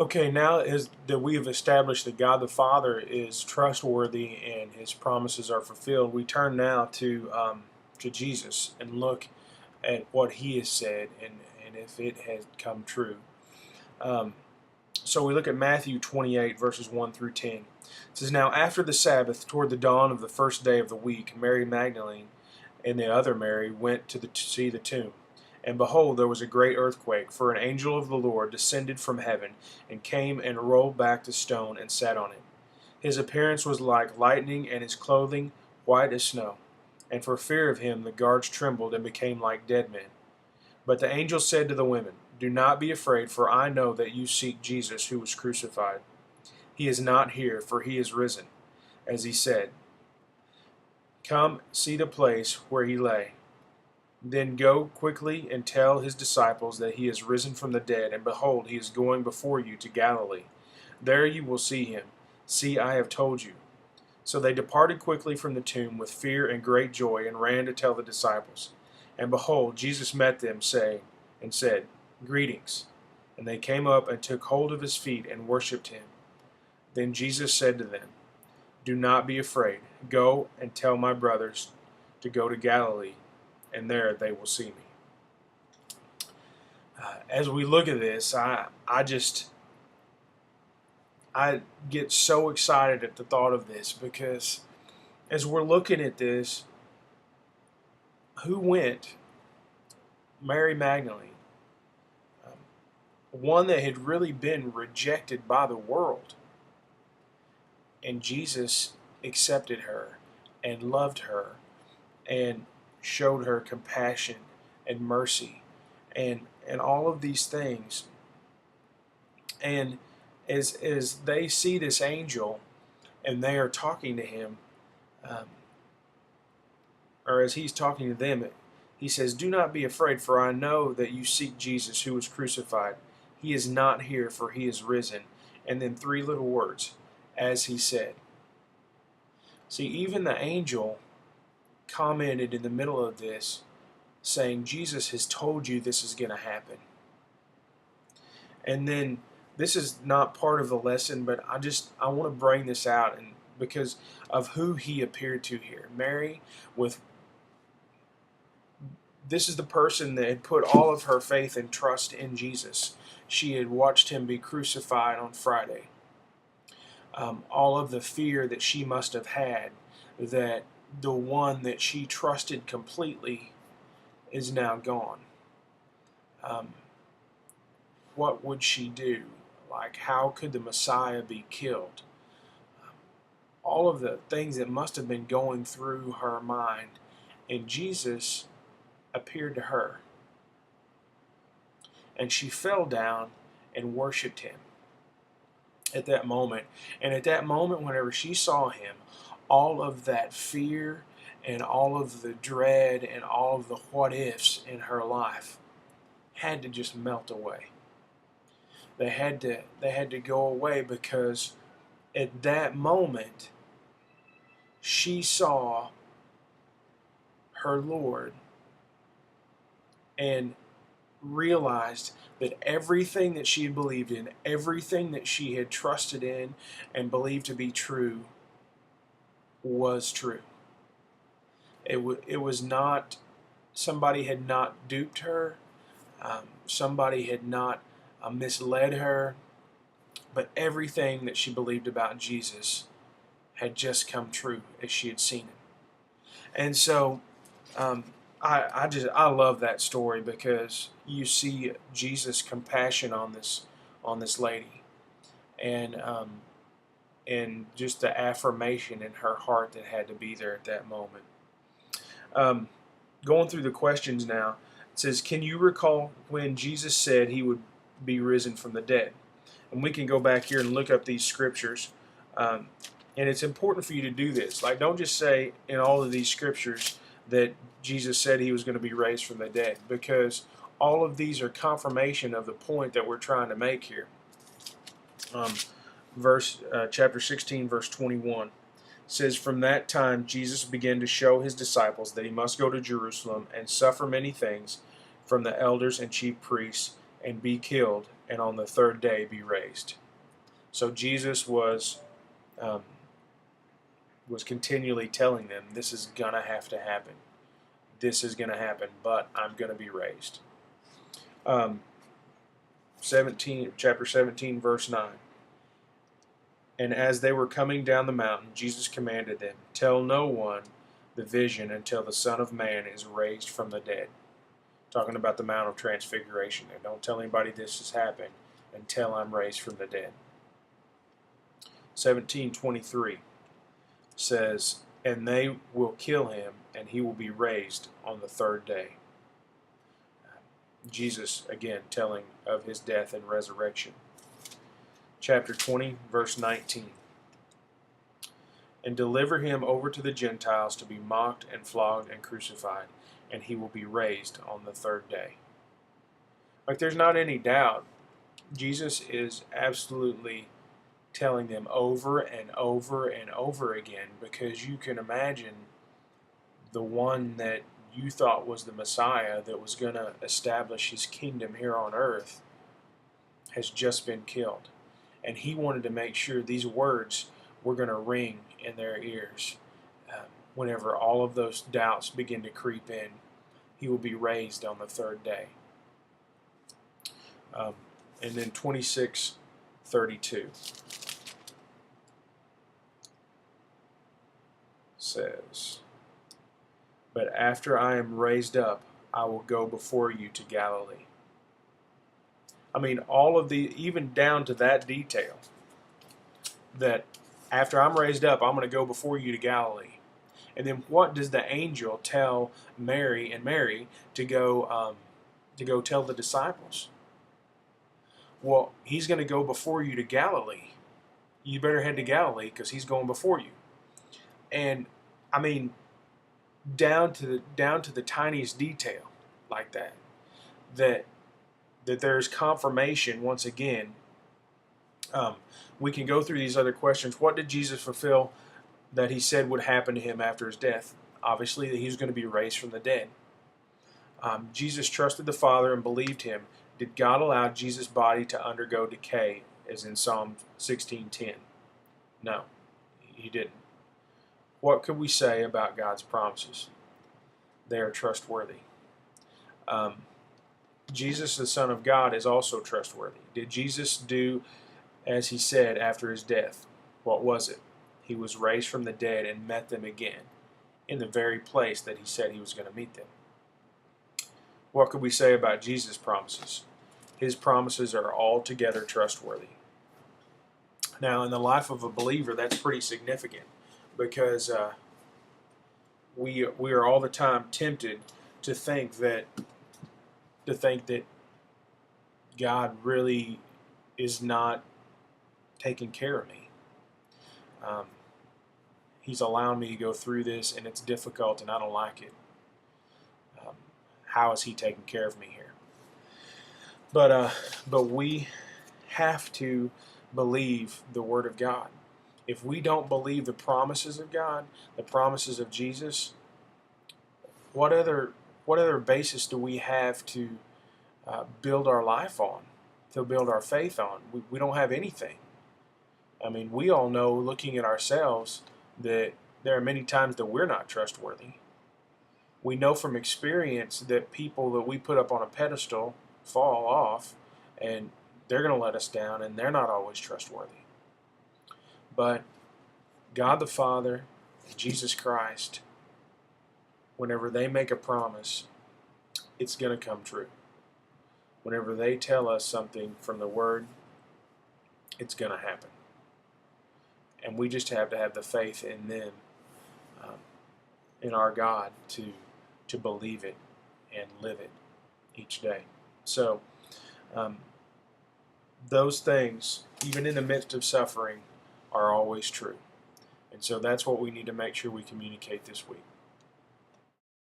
Okay, now is that we have established that God the Father is trustworthy and His promises are fulfilled, we turn now to Jesus and look at what He has said and if it has come true. Um, so we look at Matthew 28 verses 1 through 10. It says, "Now after the Sabbath, toward the dawn of the first day of the week, Mary Magdalene and the other Mary went to see the tomb. And behold, there was a great earthquake, for an angel of the Lord descended from heaven, and came and rolled back the stone and sat on it. His appearance was like lightning, and his clothing white as snow. And for fear of him the guards trembled and became like dead men. But the angel said to the women, 'Do not be afraid, for I know that you seek Jesus who was crucified. He is not here, for he is risen, as he said. Come, see the place where he lay. Then go quickly and tell his disciples that he is risen from the dead, and behold, he is going before you to Galilee. There you will see him. See, I have told you.' So they departed quickly from the tomb with fear and great joy, and ran to tell the disciples. And behold, Jesus met them, and said, 'Greetings.' And they came up and took hold of his feet and worshipped him. Then Jesus said to them, 'Do not be afraid. Go and tell my brothers to go to Galilee, and there they will see me.'" As we look at this, I get so excited at the thought of this, because as we're looking at this, who went? Mary Magdalene, um, one that had really been rejected by the world, and Jesus accepted her and loved her and showed her compassion and mercy and all of these things. And as they see this angel and they are talking to him, um, or as he's talking to them, he says, "Do not be afraid, for I know that you seek Jesus who was crucified. He is not here, for he is risen." And then three little words, "as he said." See, even the angel commented in the middle of this, saying, "Jesus has told you this is going to happen." And then this is not part of the lesson, but I want to bring this out, and because of who he appeared to here. Mary, this is the person that had put all of her faith and trust in Jesus. She had watched him be crucified on Friday. All of the fear that she must have had, that the one that she trusted completely is now gone. Um, what would she do? Like, how could the Messiah be killed? All of the things that must have been going through her mind. And Jesus appeared to her. And she fell down and worshiped him at that moment. And at that moment, whenever she saw him, all of that fear and all of the dread and all of the what ifs in her life had to just melt away. They had to go away, because at that moment she saw her Lord and realized that everything that she had believed in, everything that she had trusted in and believed to be true, was true. It was not, somebody had not duped her, somebody had not misled her, but everything that she believed about Jesus had just come true as she had seen him. And so I love that story, because you see Jesus' compassion on this lady, and just the affirmation in her heart that had to be there at that moment. Going through the questions now, it says, "Can you recall when Jesus said he would be risen from the dead?" And we can go back here and look up these scriptures. And it's important for you to do this. Like, don't just say in all of these scriptures that Jesus said he was going to be raised from the dead, because all of these are confirmation of the point that we're trying to make here. Chapter 16, verse 21 says, "From that time Jesus began to show his disciples that he must go to Jerusalem and suffer many things from the elders and chief priests and be killed, and on the third day be raised. So Jesus um, was continually telling them, this is going to have to happen. This is going to happen, but I'm going to be raised. 17, chapter 17, verse 9. And as they were coming down the mountain, Jesus commanded them, tell no one the vision until the Son of Man is raised from the dead. Talking about the Mount of Transfiguration there. Don't tell anybody this has happened until I'm raised from the dead. 17:23 says, and they will kill him, and he will be raised on the third day. Jesus, again, telling of his death and resurrection. Chapter 20, verse 19. And deliver him over to the Gentiles to be mocked and flogged and crucified, and he will be raised on the third day. Like, there's not any doubt. Jesus is absolutely telling them over and over and over again, because you can imagine the one that you thought was the Messiah that was going to establish his kingdom here on earth has just been killed. And he wanted to make sure these words were going to ring in their ears. Whenever all of those doubts begin to creep in, he will be raised on the third day. And then 26:32 says, but after I am raised up, I will go before you to Galilee. I mean, all of the, even down to that detail, that after I'm raised up, I'm going to go before you to Galilee. And then what does the angel tell Mary and Mary to go tell the disciples? Well, he's going to go before you to Galilee. You better head to Galilee because he's going before you. And I mean, down to the tiniest detail, like that there's confirmation once again. We can go through these other questions. What did Jesus fulfill that he said would happen to him after his death? Obviously, that he was going to be raised from the dead. Jesus trusted the Father and believed him. Did God allow Jesus' body to undergo decay, as in Psalm 16:10? No, he didn't. What could we say about God's promises? They are trustworthy. Jesus, the Son of God, is also trustworthy. Did Jesus do as he said after his death? What was it? He was raised from the dead and met them again in the very place that he said he was going to meet them. What could we say about Jesus' promises? His promises are altogether trustworthy. Now, in the life of a believer, that's pretty significant, because we are all the time tempted to think that God really is not taking care of me. He's allowing me to go through this, and it's difficult, and I don't like it. How is he taking care of me here? But we have to believe the Word of God. If we don't believe the promises of God, the promises of Jesus, what other basis do we have to build our life on, to build our faith on? We don't have anything. I mean, we all know, looking at ourselves, that there are many times that we're not trustworthy. We know from experience that people that we put up on a pedestal fall off, and they're going to let us down, and they're not always trustworthy. But God the Father and Jesus Christ, whenever they make a promise, it's going to come true. Whenever they tell us something from the Word, it's going to happen. And we just have to have the faith in them, in our God, to believe it and live it each day. So, those things, even in the midst of suffering, are always true. And so that's what we need to make sure we communicate this week.